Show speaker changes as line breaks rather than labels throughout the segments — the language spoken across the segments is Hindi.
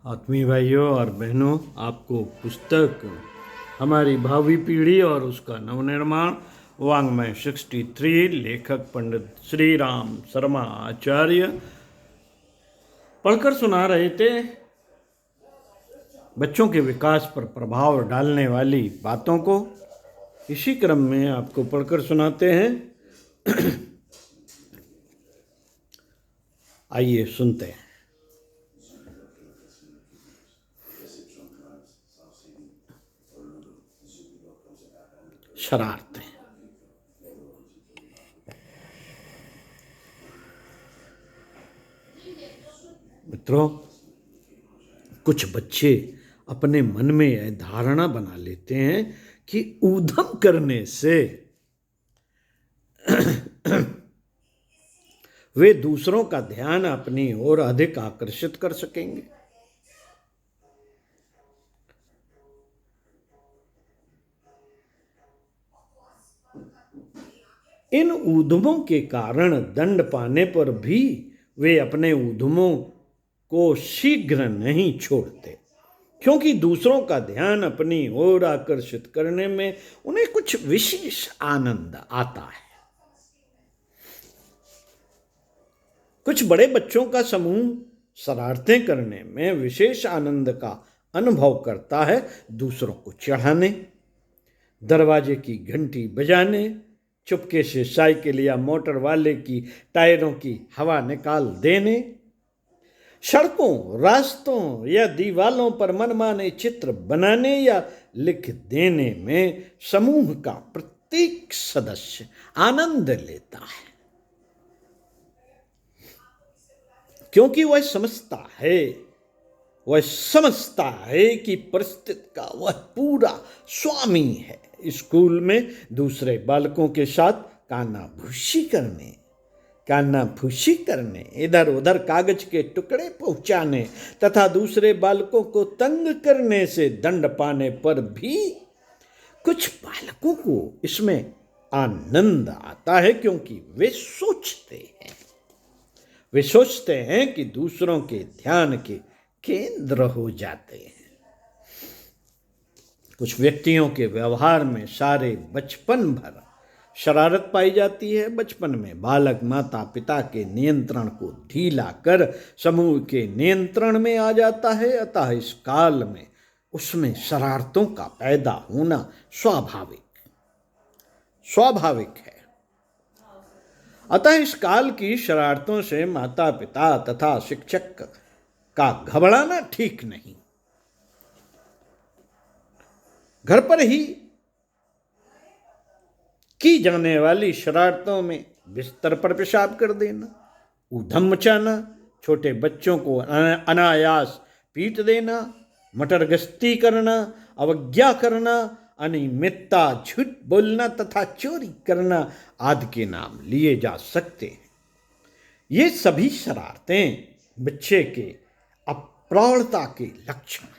आत्मीय भाइयों और बहनों, आपको पुस्तक हमारी भावी पीढ़ी और उसका नवनिर्माण वाङ्मय 63 लेखक पंडित श्री राम शर्मा आचार्य पढ़कर सुना रहे थे। बच्चों के विकास पर प्रभाव डालने वाली बातों को इसी क्रम में आपको पढ़कर सुनाते हैं। आइए सुनते हैं। शरारतें। मित्रों, कुछ बच्चे अपने मन में यह धारणा बना लेते हैं कि ऊधम करने से वे दूसरों का ध्यान अपनी ओर अधिक आकर्षित कर सकेंगे। इन ऊधमों के कारण दंड पाने पर भी वे अपने ऊधमों को शीघ्र नहीं छोड़ते, क्योंकि दूसरों का ध्यान अपनी ओर आकर्षित करने में उन्हें कुछ विशेष आनंद आता है। कुछ बड़े बच्चों का समूह शरारतें करने में विशेष आनंद का अनुभव करता है। दूसरों को चढ़ाने, दरवाजे की घंटी बजाने, चुपके से साइकिल या मोटर वाले की टायरों की हवा निकाल देने, सड़कों, रास्तों या दीवालों पर मनमाने चित्र बनाने या लिख देने में समूह का प्रत्येक सदस्य आनंद लेता है, क्योंकि वह समझता है कि परिस्थिति का वह पूरा स्वामी है। स्कूल में दूसरे बालकों के साथ कानाफूसी करने, इधर उधर कागज के टुकड़े पहुंचाने तथा दूसरे बालकों को तंग करने से दंड पाने पर भी कुछ बालकों को इसमें आनंद आता है, क्योंकि वे सोचते हैं कि दूसरों के ध्यान के केंद्र हो जाते हैं। कुछ व्यक्तियों के व्यवहार में सारे बचपन भर शरारत पाई जाती है। बचपन में बालक माता पिता के नियंत्रण को ढीला कर समूह के नियंत्रण में आ जाता है, अतः इस काल में उसमें शरारतों का पैदा होना स्वाभाविक है। अतः इस काल की शरारतों से माता पिता तथा शिक्षक का घबराना ठीक नहीं। घर पर ही की जाने वाली शरारतों में बिस्तर पर पेशाब कर देना, ऊधम मचाना, छोटे बच्चों को अनायास पीट देना, मटरगश्ती करना, अवज्ञा करना, अनियमितता, झूठ बोलना तथा चोरी करना आदि के नाम लिए जा सकते हैं। ये सभी शरारतें बच्चे के अप्रौढ़ता के लक्षण हैं।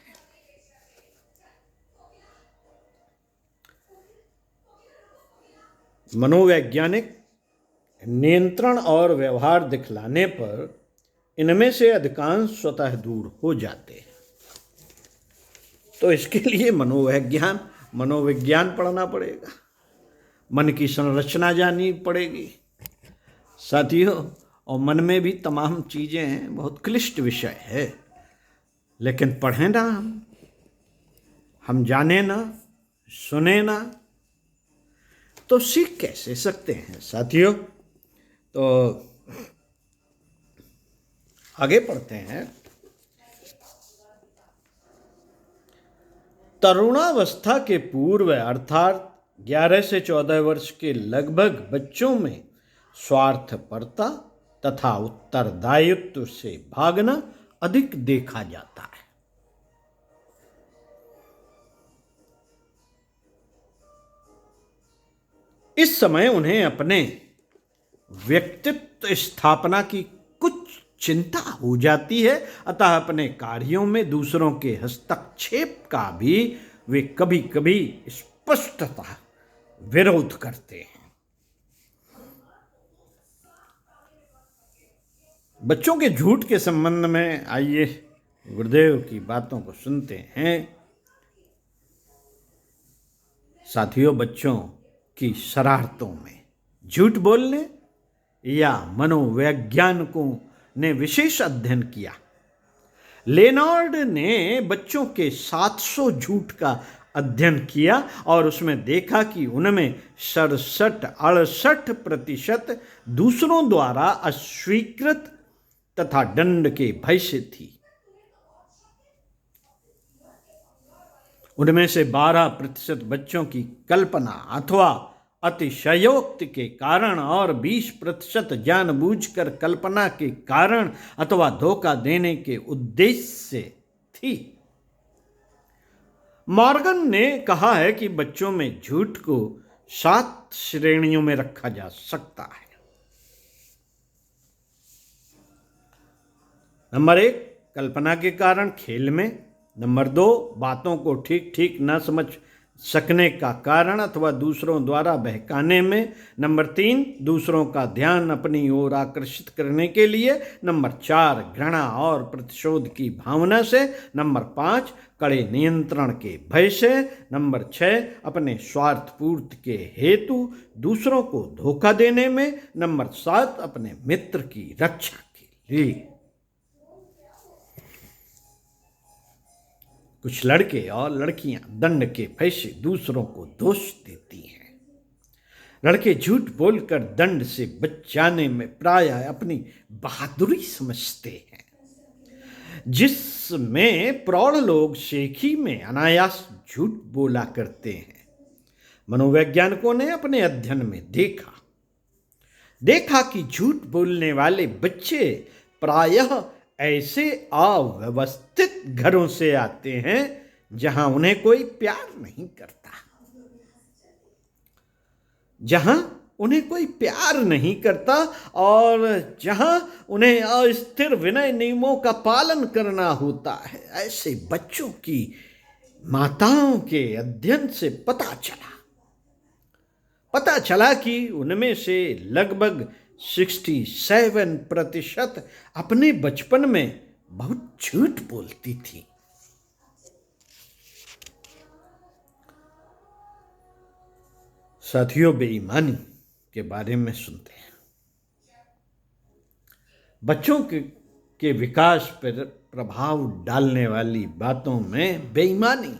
मनोवैज्ञानिक नियंत्रण और व्यवहार दिखलाने पर इनमें से अधिकांश स्वतः दूर हो जाते हैं। तो इसके लिए मनोविज्ञान पढ़ना पड़ेगा, मन की संरचना जाननी पड़ेगी साथियों। और मन में भी तमाम चीज़ें हैं, बहुत क्लिष्ट विषय है, लेकिन पढ़ें ना, हम जाने ना, सुने ना, तो सीख कैसे सकते हैं साथियों। तो आगे पढ़ते हैं। तरुणावस्था के पूर्व अर्थात 11 से 14 वर्ष के लगभग बच्चों में स्वार्थपरता तथा उत्तरदायित्व से भागना अधिक देखा जाता है। इस समय उन्हें अपने व्यक्तित्व स्थापना की कुछ चिंता हो जाती है, अतः अपने कार्यों में दूसरों के हस्तक्षेप का भी वे कभी कभी स्पष्टतः विरोध करते हैं। बच्चों के झूठ के संबंध में आइए गुरुदेव की बातों को सुनते हैं। साथियों, बच्चों की शरारतों में झूठ बोलने या मनोवैज्ञानिकों ने विशेष अध्ययन किया। लेनार्ड ने बच्चों के 700 झूठ का अध्ययन किया और उसमें देखा कि उनमें 67-68% दूसरों द्वारा अस्वीकृत तथा दंड के भय से थी। उनमें से 12% बच्चों की कल्पना अथवा अतिशयोक्ति के कारण और 20% जानबूझकर कल्पना के कारण अथवा धोखा देने के उद्देश्य से थी। मॉर्गन ने कहा है कि बच्चों में झूठ को 7 श्रेणियों में रखा जा सकता है। नंबर 1, कल्पना के कारण खेल में। नंबर 2, बातों को ठीक ठीक न समझ सकने का कारण अथवा दूसरों द्वारा बहकाने में। नंबर 3, दूसरों का ध्यान अपनी ओर आकर्षित करने के लिए। नंबर 4, घृणा और प्रतिशोध की भावना से। नंबर 5, कड़े नियंत्रण के भय से। नंबर 6, अपने स्वार्थ पूर्ति के हेतु दूसरों को धोखा देने में। नंबर 7, अपने मित्र की रक्षा के लिए। कुछ लड़के और लड़कियां दंड के भय से दूसरों को दोष देती हैं। लड़के झूठ बोलकर दंड से बच जाने में प्रायः अपनी बहादुरी समझते हैं, जिसमें प्रौढ़ लोग शेखी में अनायास झूठ बोला करते हैं। मनोवैज्ञानिकों ने अपने अध्ययन में देखा कि झूठ बोलने वाले बच्चे प्रायः ऐसे अव्यवस्थित घरों से आते हैं जहां उन्हें कोई प्यार नहीं करता, और जहां उन्हें अस्थिर विनय नियमों का पालन करना होता है। ऐसे बच्चों की माताओं के अध्ययन से पता चला कि उनमें से लगभग 67% अपने बचपन में बहुत झूठ बोलती थी। साथियों, बेईमानी के बारे में सुनते हैं। बच्चों के विकास पर प्रभाव डालने वाली बातों में बेईमानी।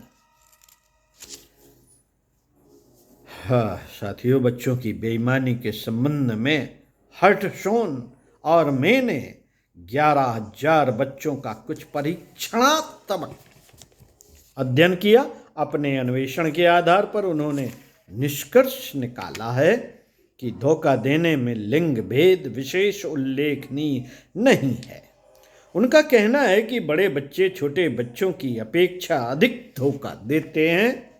हाँ साथियों, बच्चों की बेईमानी के संबंध में हर्टशोन और मैंने 11,000 बच्चों का कुछ परीक्षणात्मक अध्ययन किया। अपने अन्वेषण के आधार पर उन्होंने निष्कर्ष निकाला है कि धोखा देने में लिंग भेद विशेष उल्लेखनीय नहीं है। उनका कहना है कि बड़े बच्चे छोटे बच्चों की अपेक्षा अधिक धोखा देते हैं।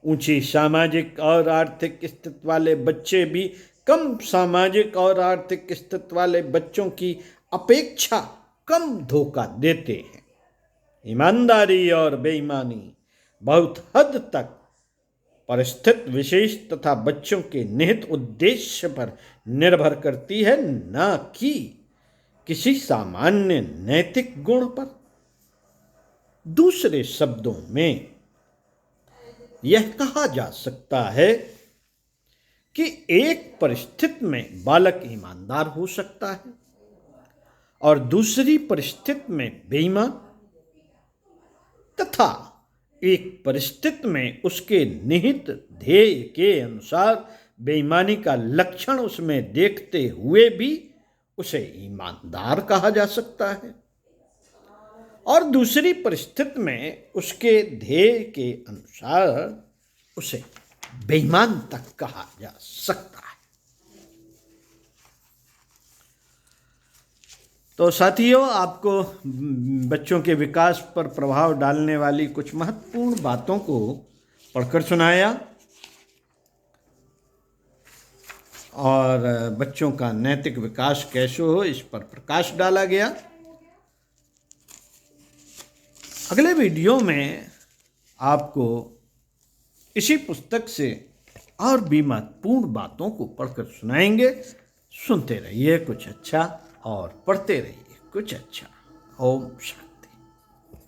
ऊंची सामाजिक और आर्थिक स्थिति वाले बच्चे भी कम सामाजिक और आर्थिक स्थिति वाले बच्चों की अपेक्षा कम धोखा देते हैं। ईमानदारी और बेईमानी बहुत हद तक परिस्थिति विशेष तथा बच्चों के निहित उद्देश्य पर निर्भर करती है, न कि किसी सामान्य नैतिक गुण पर। दूसरे शब्दों में यह कहा जा सकता है कि एक परिस्थिति में बालक ईमानदार हो सकता है और दूसरी परिस्थिति में बेईमान, तथा एक परिस्थिति में उसके निहित ध्येय के अनुसार बेईमानी का लक्षण उसमें देखते हुए भी उसे ईमानदार कहा जा सकता है, और दूसरी परिस्थिति में उसके ध्येय के अनुसार उसे बेईमान तक कहा जा सकता है। तो साथियों, आपको बच्चों के विकास पर प्रभाव डालने वाली कुछ महत्वपूर्ण बातों को पढ़कर सुनाया और बच्चों का नैतिक विकास कैसे हो इस पर प्रकाश डाला गया। अगले वीडियो में आपको इसी पुस्तक से और भी महत्वपूर्ण बातों को पढ़कर सुनाएंगे। सुनते रहिए कुछ अच्छा और पढ़ते रहिए कुछ अच्छा। ओम शांति।